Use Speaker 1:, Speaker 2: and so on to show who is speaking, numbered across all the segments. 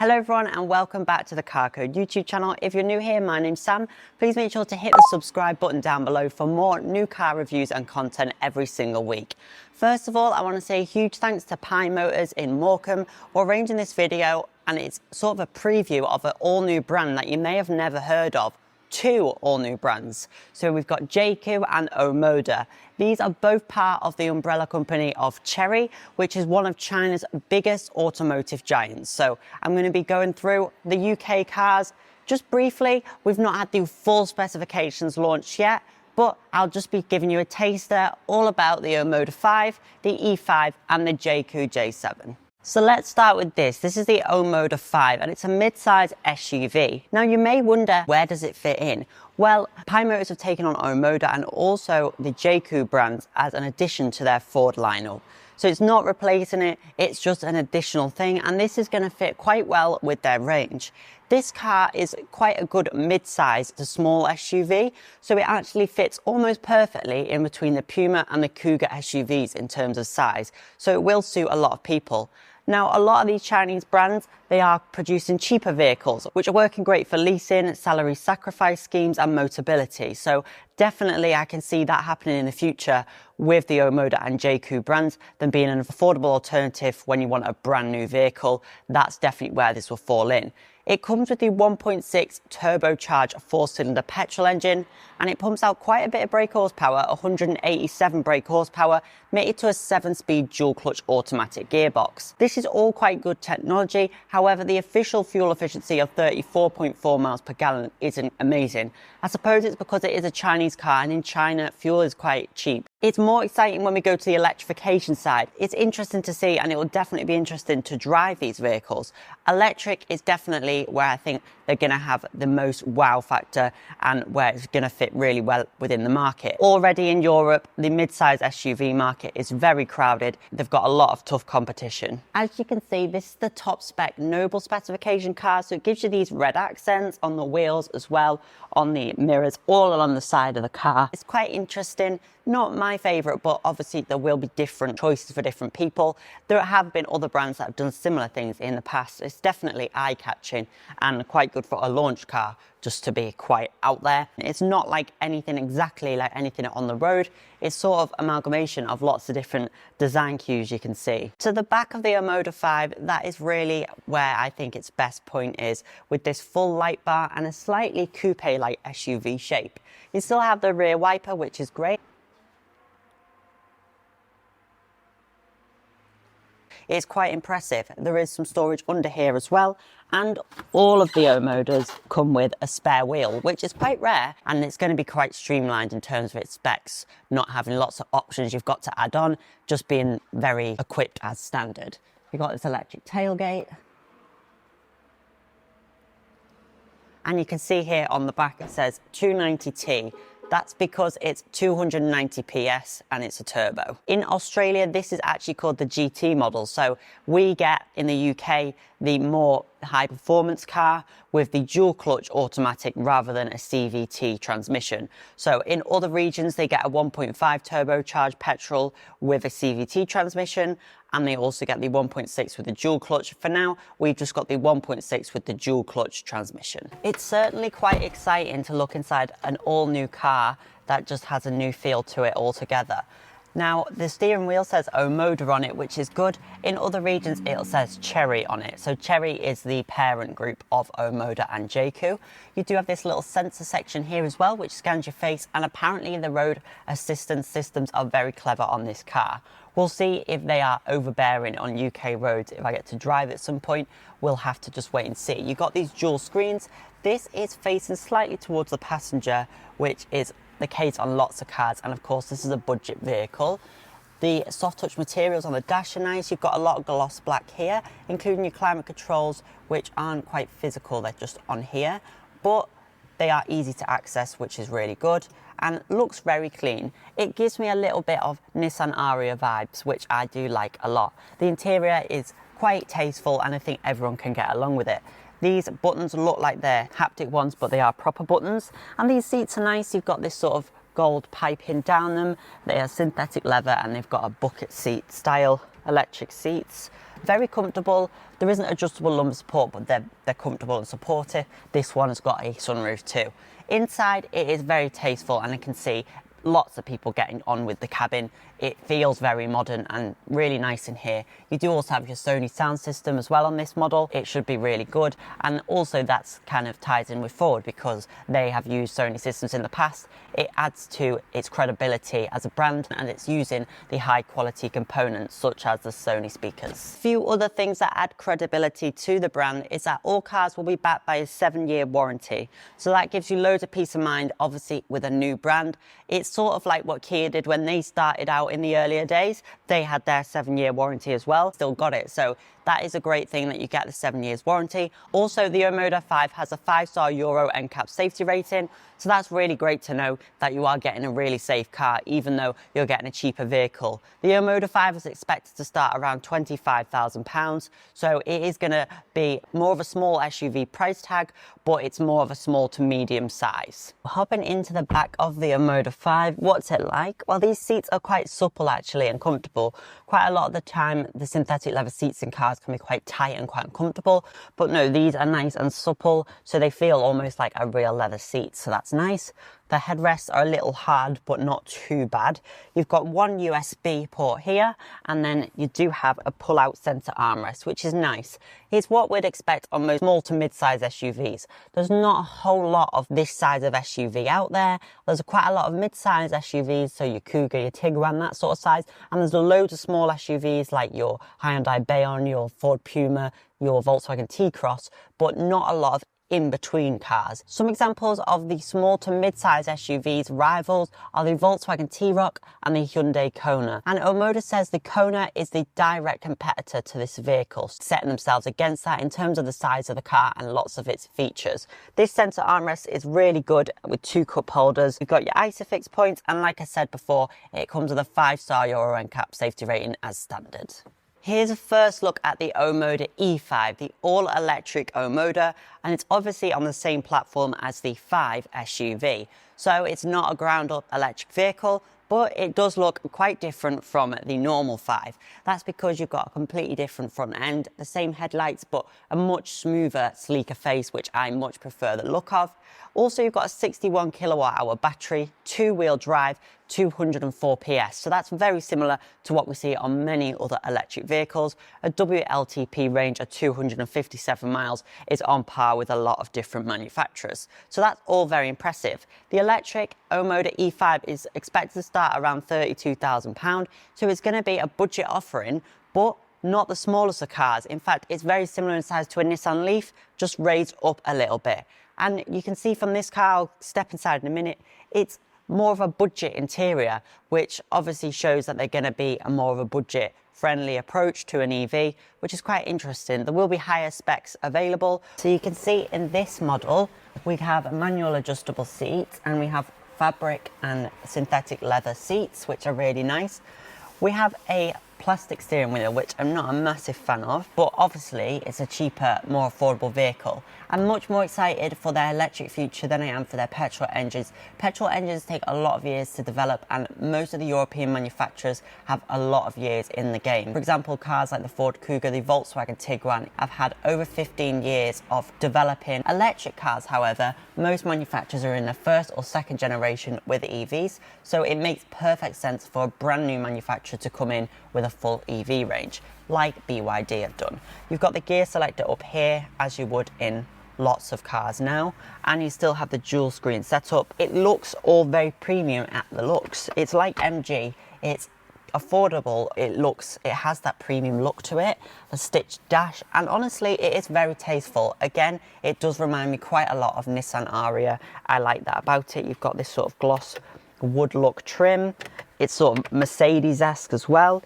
Speaker 1: Hello everyone and welcome back to the Carcode YouTube channel. If you're new here, my name's Sam. Please make sure to hit the subscribe button down below for more new car reviews and content every single week. First of all, I want to say a huge thanks to Pine Motors in Morecambe for arranging this video, and it's sort of a preview of an all new brand that you may have never heard of. Two all new brands. So we've got JAECOO and OMODA. These are both part of the umbrella company of Chery, which is one of China's biggest automotive giants. So I'm going to be going through the UK cars just briefly. We've not had the full specifications launched yet, but I'll just be giving you a taster all about the OMODA 5, the E5 and the JAECOO J7. So let's start with this. This is the OMODA 5 and it's a mid-size SUV. Now you may wonder, where does it fit in? Well, Pine Motors have taken on OMODA and also the JAECOO brands as an addition to their Ford lineup. So it's not replacing it, it's just an additional thing, and this is going to fit quite well with their range. This car is quite a good mid-size to small SUV, so it actually fits almost perfectly in between the Puma and the Cougar SUVs in terms of size, so it will suit a lot of people. Now, a lot of these Chinese brands, they are producing cheaper vehicles, which are working great for leasing, salary sacrifice schemes and Motability. So definitely I can see that happening in the future with the OMODA and JAECOO brands, than being an affordable alternative when you want a brand new vehicle. That's definitely where this will fall in. It comes with the 1.6 turbocharged 4-cylinder petrol engine, and it pumps out quite a bit of brake horsepower, 187 brake horsepower, mated to a 7-speed dual-clutch automatic gearbox. This is all quite good technology. However, the official fuel efficiency of 34.4 miles per gallon isn't amazing. I suppose it's because it is a Chinese car, and in China, fuel is quite cheap. It's more exciting when we go to the electrification side. It's interesting to see, and it will definitely be interesting to drive these vehicles. Electric is definitely where I think they're going to have the most wow factor and where it's going to fit really well within the market. Already in Europe, the mid-size SUV market is very crowded. They've got a lot of tough competition. As you can see, this is the top spec Noble specification car, so it gives you these red accents on the wheels as well, on the mirrors, all along the side of the car. It's quite interesting. Not my favourite, but obviously there will be different choices for different people. There have been other brands that have done similar things in the past. It's definitely eye-catching and quite good for a launch car, just to be quite out there. It's not like anything exactly like anything on the road. It's sort of amalgamation of lots of different design cues you can see. To the back of the OMODA 5, that is really where I think its best point is, with this full light bar and a slightly coupe-like SUV shape. You still have the rear wiper, which is great. It's quite impressive. There is some storage under here as well, and all of the OMODAs come with a spare wheel, which is quite rare, and it's going to be quite streamlined in terms of its specs, not having lots of options you've got to add on, just being very equipped as standard. You've got this electric tailgate, and you can see here on the back it says 290T. That's because it's 290 PS and it's a turbo. In Australia, this is actually called the GT model. So we get in the UK the more high performance car with the dual clutch automatic rather than a CVT transmission. So in other regions, they get a 1.5 turbocharged petrol with a CVT transmission, and they also get the 1.6 with the dual clutch. For now, we've just got the 1.6 with the dual clutch transmission. It's certainly quite exciting to look inside an all new car that just has a new feel to it altogether. Now, the steering wheel says OMODA on it, which is good. In other regions, it says Chery on it. So Chery is the parent group of OMODA and JAECOO. You do have this little sensor section here as well, which scans your face, and apparently the road assistance systems are very clever on this car. We'll see if they are overbearing on UK roads. If I get to drive at some point, we'll have to just wait and see. You've got these dual screens. This is facing slightly towards the passenger, which is the case on lots of cars, and of course this is a budget vehicle. The soft touch materials on the dash are nice. You've got a lot of gloss black here, including your climate controls, which aren't quite physical, they're just on here, but they are easy to access, which is really good, and looks very clean. It gives me a little bit of Nissan Ariya vibes, which I do like a lot. The interior is quite tasteful, and I think everyone can get along with it. These buttons look like they're haptic ones, but they are proper buttons. And these seats are nice. You've got this sort of gold piping down them. They are synthetic leather and they've got a bucket seat style. electric seats. Very comfortable. There isn't adjustable lumbar support, but they're comfortable and supportive. This one has got a sunroof too. Inside, it is very tasteful, and I can see lots of people getting on with the cabin. It feels very modern and really nice in here. You do also have your Sony sound system as well on this model. It should be really good, and also that's kind of ties in with Ford because they have used Sony systems in the past. It adds to its credibility as a brand, and it's using the high quality components such as the Sony speakers. A few other things that add credibility to the brand is that all cars will be backed by a 7-year warranty. So that gives you loads of peace of mind, obviously with a new brand. It's sort of like what Kia did when they started out in the earlier days. They had their 7-year warranty as well, still got it. So that is a great thing that you get the 7 years warranty. Also, the OMODA 5 has a 5-star Euro NCAP safety rating. So that's really great to know that you are getting a really safe car, even though you're getting a cheaper vehicle. The OMODA 5 is expected to start around £25,000. So it is going to be more of a small SUV price tag, but it's more of a small to medium size. Hopping into the back of the OMODA 5, what's it like? Well, these seats are quite supple actually and comfortable. Quite a lot of the time, the synthetic leather seats in cars can be quite tight and quite uncomfortable, but no, these are nice and supple, so they feel almost like a real leather seat, so that's nice. The headrests are a little hard, but not too bad. You've got one USB port here, and then you do have a pull-out center armrest, which is nice. It's what we'd expect on most small to mid-size SUVs. There's not a whole lot of this size of SUV out there. There's quite a lot of mid-size SUVs, so your Cougar, your Tiguan, that sort of size, and there's loads of small SUVs like your Hyundai Bayon, your Ford Puma, your Volkswagen T-Cross, but not a lot of in-between cars. Some examples of the small to mid-size SUVs rivals are the Volkswagen T-Roc and the Hyundai Kona. And OMODA says the Kona is the direct competitor to this vehicle, setting themselves against that in terms of the size of the car and lots of its features. This center armrest is really good with 2 cup holders. You've got your ISOFIX points, and like I said before, it comes with a 5-star Euro NCAP safety rating as standard. Here's a first look at the OMODA E5, the all-electric OMODA, and it's obviously on the same platform as the 5 SUV. So it's not a ground-up electric vehicle, but it does look quite different from the normal 5. That's because you've got a completely different front end, the same headlights, but a much smoother, sleeker face, which I much prefer the look of. Also, you've got a 61 kilowatt hour battery, 2-wheel drive, 204 PS. So that's very similar to what we see on many other electric vehicles. A WLTP range of 257 miles is on par with a lot of different manufacturers. So that's all very impressive. The electric OMODA E5 is expected to start around £32,000. So it's going to be a budget offering, but not the smallest of cars. In fact, it's very similar in size to a Nissan Leaf, just raised up a little bit. And you can see from this car, I'll step inside in a minute, it's more of a budget interior, which obviously shows that they're going to be more of a budget friendly approach to an EV, which is quite interesting. There will be higher specs available. So you can see in this model, we have manual adjustable seats, and we have fabric and synthetic leather seats, which are really nice. We have a plastic steering wheel, which I'm not a massive fan of, but obviously it's a cheaper, more affordable vehicle. I'm much more excited for their electric future than I am for their petrol engines. Petrol engines take a lot of years to develop, and most of the European manufacturers have a lot of years in the game. For example, cars like the Ford Cougar, the Volkswagen Tiguan have had over 15 years of developing. Electric cars, however, most manufacturers are in their first or second generation with EVs, so it makes perfect sense for a brand new manufacturer to come in with a full EV range, like BYD have done. You've got the gear selector up here, as you would in lots of cars now, and you still have the dual screen setup. It looks all very premium at the looks. It's like MG, it's affordable, it has that premium look to it, the stitched dash, and honestly it is very tasteful. Again, it does remind me quite a lot of Nissan Ariya. I like that about it. You've got this sort of gloss wood look trim. It's sort of Mercedes-esque as well.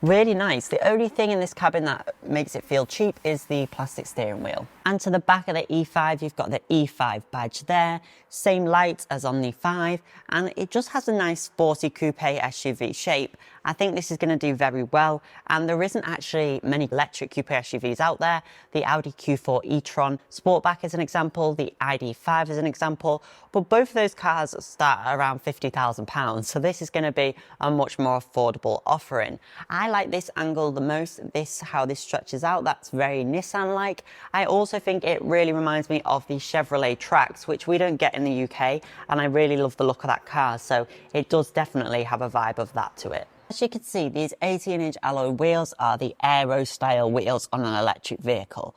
Speaker 1: Really nice. The only thing in this cabin that makes it feel cheap is the plastic steering wheel. And to the back of the E5, you've got the E5 badge there. Same lights as on the 5, and it just has a nice sporty coupe SUV shape. I think this is going to do very well, and there isn't actually many electric coupe SUVs out there. The Audi Q4 e-tron Sportback is an example, the ID.5 is an example, but both of those cars start at around £50,000, so this is going to be a much more affordable offering. I like this angle the most, how this stretches out, that's very Nissan-like. I also think it really reminds me of the Chevrolet Trax, which we don't get in the UK, and I really love the look of that car, so it does definitely have a vibe of that to it. As you can see, these 18-inch alloy wheels are the aero-style wheels on an electric vehicle.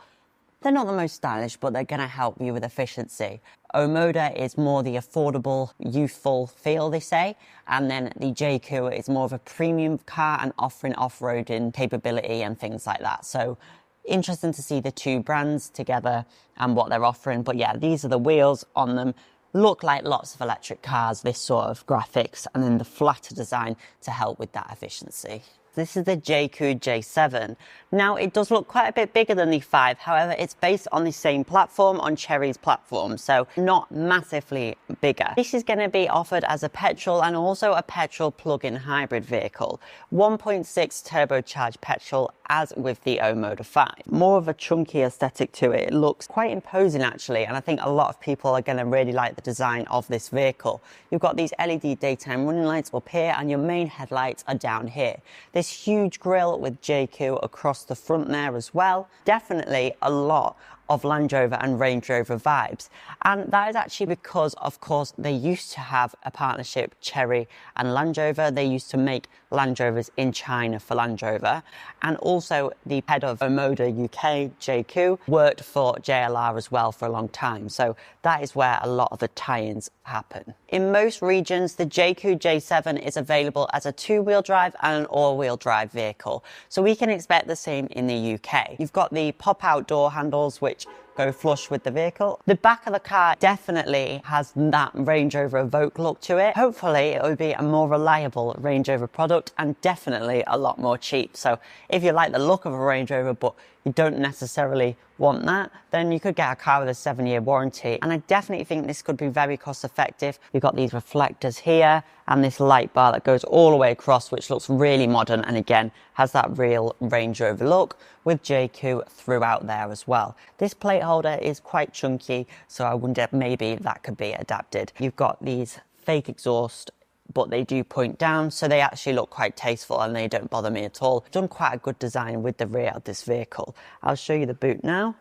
Speaker 1: They're not the most stylish, but they're going to help you with efficiency. OMODA is more the affordable, youthful feel, they say, and then the JAECOO is more of a premium car and offering off-roading capability and things like that. So interesting to see the two brands together and what they're offering. But yeah, these are the wheels on them. Look like lots of electric cars, this sort of graphics, and then the flatter design to help with that efficiency. This is the JAECOO J7. Now, it does look quite a bit bigger than the 5, however, it's based on the same platform, on Chery's platform, so not massively bigger. This is going to be offered as a petrol and also a petrol plug-in hybrid vehicle. 1.6 turbocharged petrol, as with the OMODA 5. More of a chunky aesthetic to it. It looks quite imposing actually, and I think a lot of people are going to really like the design of this vehicle. You've got these LED daytime running lights up here, and your main headlights are down here. This huge grille with JAECOO across the front there as well. Definitely a lot of Land Rover and Range Rover vibes, and that is actually because, of course, they used to have a partnership, Chery and Land Rover. They used to make Land Rovers in China for Land Rover, and also the head of OMODA UK, JAECOO, worked for JLR as well for a long time, so that is where a lot of the tie-ins happen. In most regions, the JAECOO J7 is available as a two-wheel drive and an all-wheel drive vehicle, so we can expect the same in the UK. You've got the pop-out door handles, which go flush with the vehicle. The back of the car definitely has that Range Rover Evoque look to it. Hopefully it will be a more reliable Range Rover product and definitely a lot more cheap. So if you like the look of a Range Rover but you don't necessarily want that, then you could get a car with a 7-year warranty. And I definitely think this could be very cost effective. You've got these reflectors here and this light bar that goes all the way across, which looks really modern and again has that real Range Rover look with JAECOO throughout there as well. This plate holder is quite chunky, so I wonder maybe that could be adapted. You've got these fake exhaust, but they do point down, so they actually look quite tasteful and they don't bother me at all. Done quite a good design with the rear of this vehicle. I'll show you the boot now.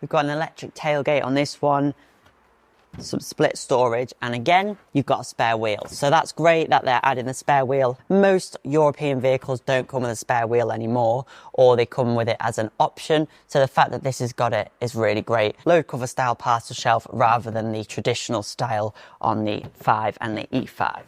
Speaker 1: We've got an electric tailgate on this one, some split storage, and again you've got a spare wheel, so that's great that they're adding the spare wheel. Most European vehicles don't come with a spare wheel anymore, or they come with it as an option, so the fact that this has got it is really great. Load cover style parcel shelf rather than the traditional style on the 5 and the E5.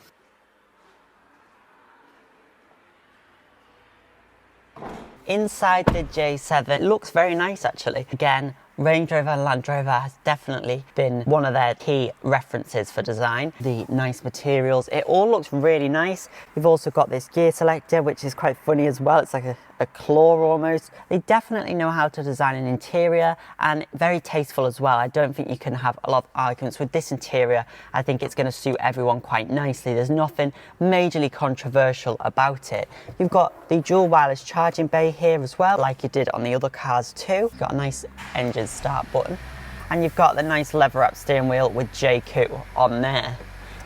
Speaker 1: Inside the J7, it looks very nice actually. Again, Range Rover and Land Rover has definitely been one of their key references for design. The nice materials, it all looks really nice. We've also got this gear selector, which is quite funny as well. It's like a claw almost. They definitely know how to design an interior, and very tasteful as well. I don't think you can have a lot of arguments with this interior. I think it's going to suit everyone quite nicely. There's nothing majorly controversial about it. You've got the dual wireless charging bay here as well, like you did on the other cars too. You've got a nice engine start button, and you've got the nice lever up steering wheel with JAECOO on there.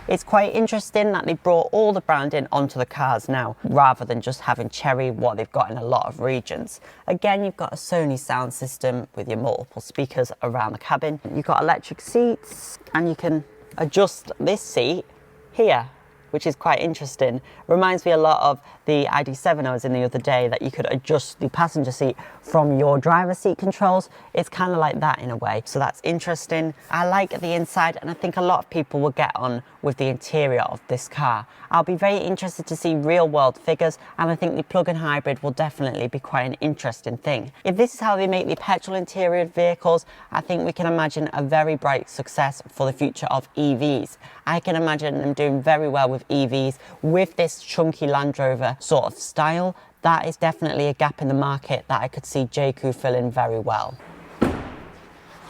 Speaker 1: It's quite interesting that they brought all the branding onto the cars now, rather than just having Chery, what they've got in a lot of regions. Again, you've got a Sony sound system with your multiple speakers around the cabin. You've got electric seats, and you can adjust this seat here, which is quite interesting. Reminds me a lot of the ID.7 I was in the other day, that you could adjust the passenger seat from your driver's seat controls. It's kind of like that in a way, so that's interesting. I like the inside, and I think a lot of people will get on with the interior of this car. I'll be very interested to see real world figures, and I think the plug-in hybrid will definitely be quite an interesting thing. If this is how they make the petrol interior vehicles, I think we can imagine a very bright success for the future of EVs. I can imagine them doing very well with EVs with this chunky Land Rover sort of style. That is definitely a gap in the market that I could see JAECOO fill in very well.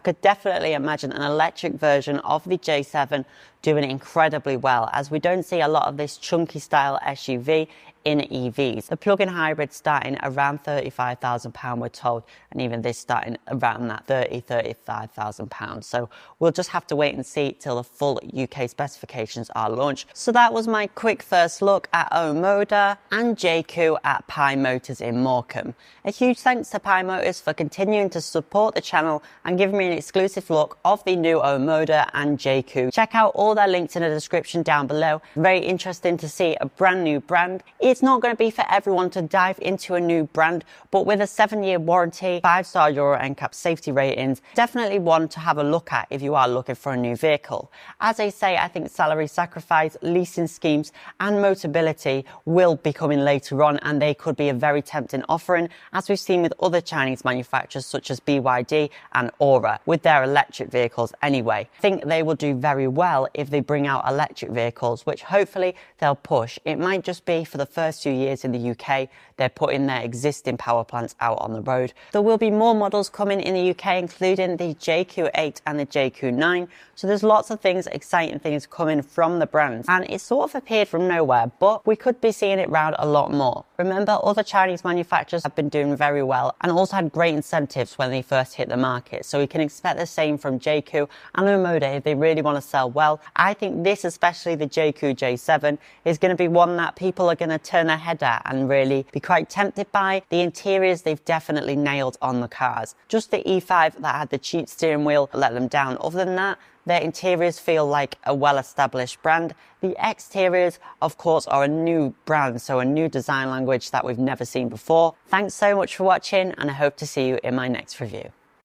Speaker 1: Could definitely imagine an electric version of the J7 doing incredibly well, as we don't see a lot of this chunky style SUV in EVs. The plug-in hybrid starting around £35,000 we're told, and even this starting around that £35,000. So we'll just have to wait and see till the full UK specifications are launched. So that was my quick first look at OMODA and JAECOO at Pi Motors in Morecambe. A huge thanks to Pi Motors for continuing to support the channel and giving me an exclusive look of the new OMODA and JAECOO. Check out all their links in the description down below. Very interesting to see a brand new brand. It's not going to be for everyone to dive into a new brand, but with a 7-year warranty, 5-star Euro NCAP safety ratings, definitely one to have a look at if you are looking for a new vehicle. As I say, I think salary sacrifice, leasing schemes and Motability will be coming later on, and they could be a very tempting offering, as we've seen with other Chinese manufacturers such as BYD and Aura with their electric vehicles anyway. I think they will do very well if they bring out electric vehicles, which hopefully they'll push. It might just be for the first few years in the UK. They're putting their existing power plants out on the road. There will be more models coming in the UK, including the JAECOO 8 and the JAECOO 9. So there's lots of things, exciting things coming from the brands, and it sort of appeared from nowhere, but we could be seeing it round a lot more. Remember, other Chinese manufacturers have been doing very well and also had great incentives when they first hit the market. So we can expect the same from JAECOO and OMODA if they really want to sell well. I think this, especially the JAECOO J7, is going to be one that people are going to turn their head at and really be quite tempted by. The interiors they've definitely nailed on the cars. Just the E5 that had the cheap steering wheel let them down. Other than that, their interiors feel like a well-established brand. The exteriors, of course, are a new brand, so a new design language that we've never seen before. Thanks so much for watching, and I hope to see you in my next review.